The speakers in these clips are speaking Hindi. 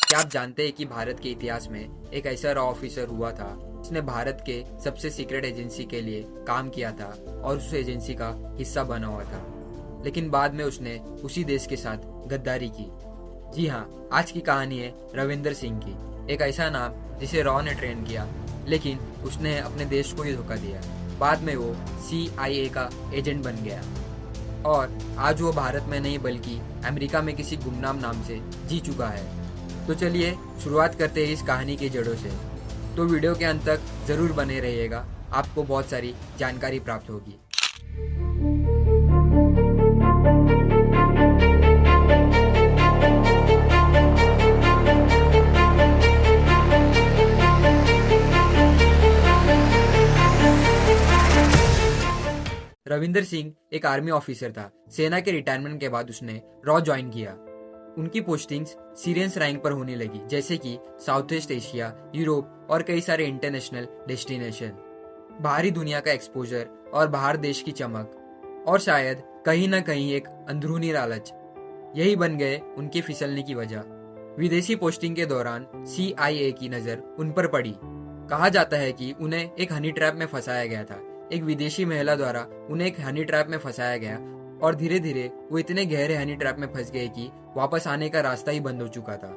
क्या आप जानते हैं कि भारत के इतिहास में एक ऐसा रॉ ऑफिसर हुआ था जिसने भारत के सबसे सीक्रेट एजेंसी के लिए काम किया था और उस एजेंसी का हिस्सा बना हुआ था, लेकिन बाद में उसने उसी देश के साथ गद्दारी की। जी हाँ, आज की कहानी है रविंदर सिंह की, एक ऐसा नाम जिसे रॉ ने ट्रेन किया, लेकिन उसने अपने देश को ही धोखा दिया। बाद में वो CIA का एजेंट बन गया और आज वो भारत में नहीं बल्कि अमेरिका में किसी गुमनाम नाम से जी चुका है। तो चलिए शुरुआत करते हैं इस कहानी की जड़ों से। तो वीडियो के अंत तक ज़रूर बने रहिएगा, आपको बहुत सारी जानकारी प्राप्त होगी। रविंदर सिंह एक आर्मी ऑफिसर था। सेना के रिटायरमेंट के बाद उसने रॉ ज्वाइन किया। उनकी पोस्टिंग्स सीरियस रैंक पर होने लगी, जैसे कि साउथ ईस्ट एशिया, यूरोप और कई सारे इंटरनेशनल डेस्टिनेशन। बाहरी दुनिया का एक्सपोजर और बाहर देश की चमक और शायद कहीं ना कहीं एक अंदरूनी लालच, यही बन गए उनके फिसलने की वजह। विदेशी पोस्टिंग के दौरान CIA की नजर उन पर पड़ी। कहा जाता है कि उन्हें एक हनी ट्रैप में फंसाया गया था। एक विदेशी महिला द्वारा उन्हें एक हनी ट्रैप में फंसाया गया और धीरे धीरे वो इतने गहरे हनी ट्रैप में फंस गए कि वापस आने का रास्ता ही बंद हो चुका था।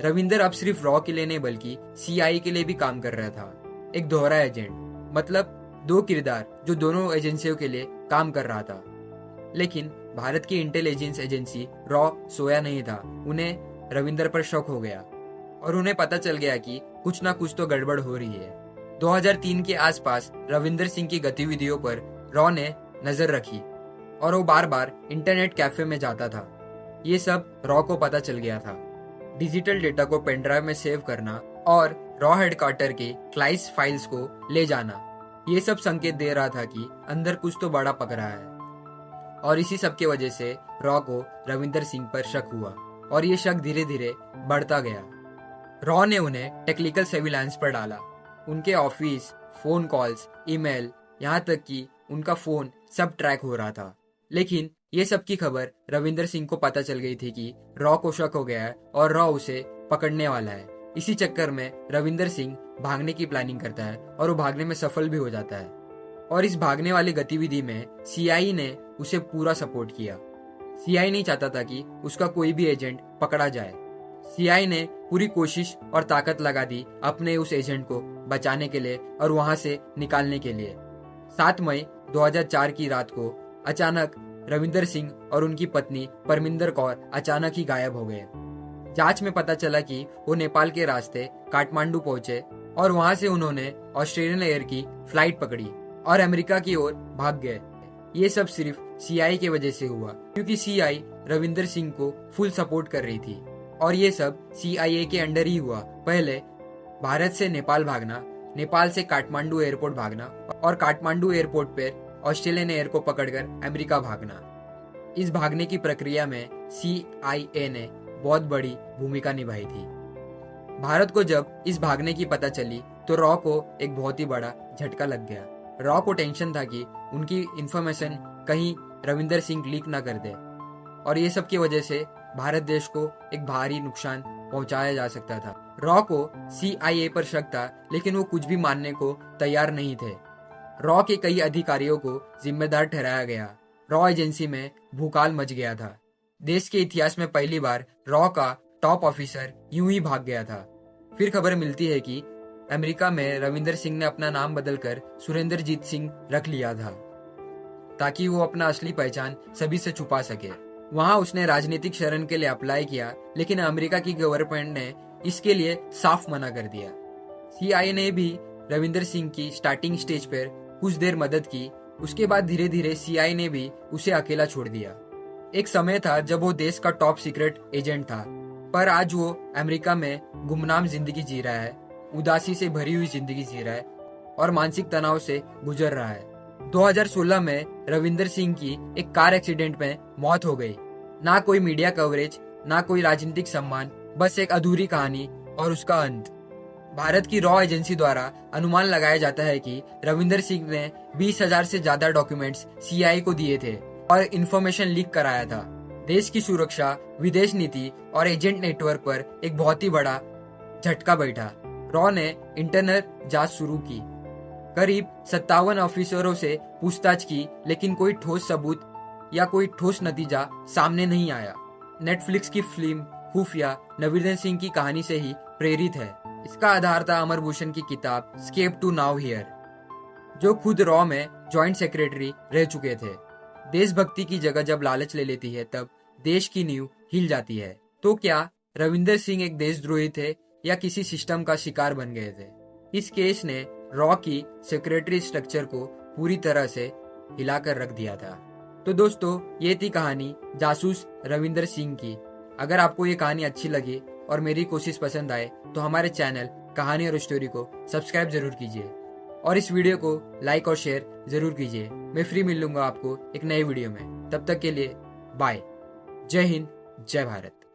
रविंदर अब सिर्फ रॉ के लिए नहीं बल्कि CIA के लिए भी काम कर रहा था। एक दोहरा एजेंट, मतलब दो किरदार जो दोनों एजेंसियों के लिए काम कर रहा था। लेकिन भारत की इंटेलिजेंस एजेंसी रॉ सोया नहीं था। उन्हें रविंदर पर शक हो गया और उन्हें पता चल गया कि कुछ ना कुछ तो गड़बड़ हो रही है। 2003 के आसपास रविंदर सिंह की गतिविधियों पर रॉ ने नजर रखी और वो बार बार इंटरनेट कैफे में जाता था। ये सब रॉ को पता चल गया था। डिजिटल डेटा को पेनड्राइव में सेव करना और रॉ हेडक्वार्टर के क्लाइस फाइल्स को ले जाना, ये सब संकेत दे रहा था कि अंदर कुछ तो बड़ा पक रहा है। और इसी सब की वजह से रॉ को रविंदर सिंह पर शक हुआ और ये शक धीरे धीरे बढ़ता गया। रॉ ने उन्हें टेक्निकल सर्विलांस पर डाला। उनके ऑफिस, फोन कॉल्स, ईमेल, यहाँ तक कि उनका फोन सब ट्रैक हो रहा था। लेकिन ये सब की खबर रविंदर सिंह को पता चल गई थी कि रॉ को शक हो गया है और रॉ उसे पकड़ने वाला है। इसी चक्कर में रविंदर सिंह भागने की प्लानिंग करता है और वो भागने में सफल भी हो जाता है। और इस भागने वाली गतिविधि में CIA ने उसे पूरा सपोर्ट किया। CIA नहीं चाहता था कि उसका कोई भी एजेंट पकड़ा जाए। CIA ने पूरी कोशिश और ताकत लगा दी अपने उस एजेंट को बचाने के लिए और वहां से निकालने के लिए। 7 मई 2004 की रात को अचानक रविंदर सिंह और उनकी पत्नी परमिंदर कौर अचानक ही गायब हो गए। जांच में पता चला कि वो नेपाल के रास्ते काठमांडू पहुंचे और वहां से उन्होंने ऑस्ट्रेलियन एयर की फ्लाइट पकड़ी और अमेरिका की ओर भाग गए। ये सब सिर्फ CIA की वजह से हुआ, क्योंकि CIA रविंदर सिंह को फुल सपोर्ट कर रही थी और ये सब CIA के अंडर ही हुआ। पहले भारत से नेपाल भागना, नेपाल से काठमांडू एयरपोर्ट भागना और काठमांडू एयरपोर्ट पर ऑस्ट्रेलियन एयर को पकड़कर अमेरिका भागना। इस भागने की प्रक्रिया में CIA ने बहुत बड़ी भूमिका निभाई थी। भारत को जब इस भागने की पता चली तो रॉ को एक बहुत ही बड़ा झटका लग गया। रॉ को टेंशन था कि उनकी इंफॉर्मेशन कहीं रविंदर सिंह लीक ना कर दे और ये सब की वजह से भारत देश को एक भारी नुकसान पहुंचाया जा सकता था। रॉ को CIA पर शक था, लेकिन वो कुछ भी मानने को तैयार नहीं थे। रॉ के कई अधिकारियों को जिम्मेदार ठहराया गया। रॉ एजेंसी में भूकाल मच गया था। देश के इतिहास में पहली बार रॉ का टॉप ऑफिसर यूं ही भाग गया था। फिर खबर मिलती है कि अमेरिका में रविंदर सिंह ने अपना नाम बदलकर सुरेंद्रजीत सिंह रख लिया था ताकि वो अपना असली पहचान सभी से छुपा सके। वहां उसने राजनीतिक शरण के लिए अप्लाई किया, लेकिन अमेरिका की गवर्नमेंट ने इसके लिए साफ मना कर दिया। CIA ने भी रविंदर सिंह की स्टार्टिंग स्टेज पर कुछ देर मदद की। उसके बाद धीरे धीरे CIA ने भी उसे अकेला छोड़ दिया। एक समय था जब वो देश का टॉप सीक्रेट एजेंट था, पर आज वो अमेरिका में गुमनाम जिंदगी जी रहा है, उदासी से भरी हुई जिंदगी जी रहा है और मानसिक तनाव से गुजर रहा है। 2016 में रविंदर सिंह की एक कार एक्सीडेंट में मौत हो गई। ना कोई मीडिया कवरेज, ना कोई राजनीतिक सम्मान, बस एक अधूरी कहानी और उसका अंत। भारत की रॉ एजेंसी द्वारा अनुमान लगाया जाता है कि रविंदर सिंह ने 20,000 से ज्यादा डॉक्यूमेंट्स CIA को दिए थे और इंफॉर्मेशन लीक कराया था। देश की सुरक्षा, विदेश नीति और एजेंट नेटवर्क पर एक बहुत ही बड़ा झटका बैठा। रॉ ने इंटरनल जांच शुरू की, करीब 57 ऑफिसरों से पूछताछ की, लेकिन कोई ठोस सबूत या कोई ठोस नतीजा सामने नहीं आया। नेटफ्लिक्स की फिल्म खुफिया रविंदर सिंह की कहानी से ही प्रेरित है। इसका आधार था अमर भूषण की किताब एस्केप टू नाउ हियर, जो खुद रॉ में जॉइंट सेक्रेटरी रह चुके थे। देशभक्ति की जगह जब लालच ले लेती है तब देश की नींव हिल जाती है। तो क्या रविंदर सिंह एक देशद्रोही थे या किसी सिस्टम का शिकार बन गए थे? इस केस ने रॉ की सेक्रेटरी स्ट्रक्चर को पूरी तरह से हिलाकर रख दिया था। तो दोस्तों, ये थी कहानी जासूस रविंदर सिंह की। अगर आपको ये कहानी अच्छी लगी और मेरी कोशिश पसंद आए तो हमारे चैनल कहानी और स्टोरी को सब्सक्राइब जरूर कीजिए और इस वीडियो को लाइक और शेयर जरूर कीजिए। मैं फ्री मिल लूंगा आपको एक नए वीडियो में। तब तक के लिए बाय। जय हिंद, जय भारत।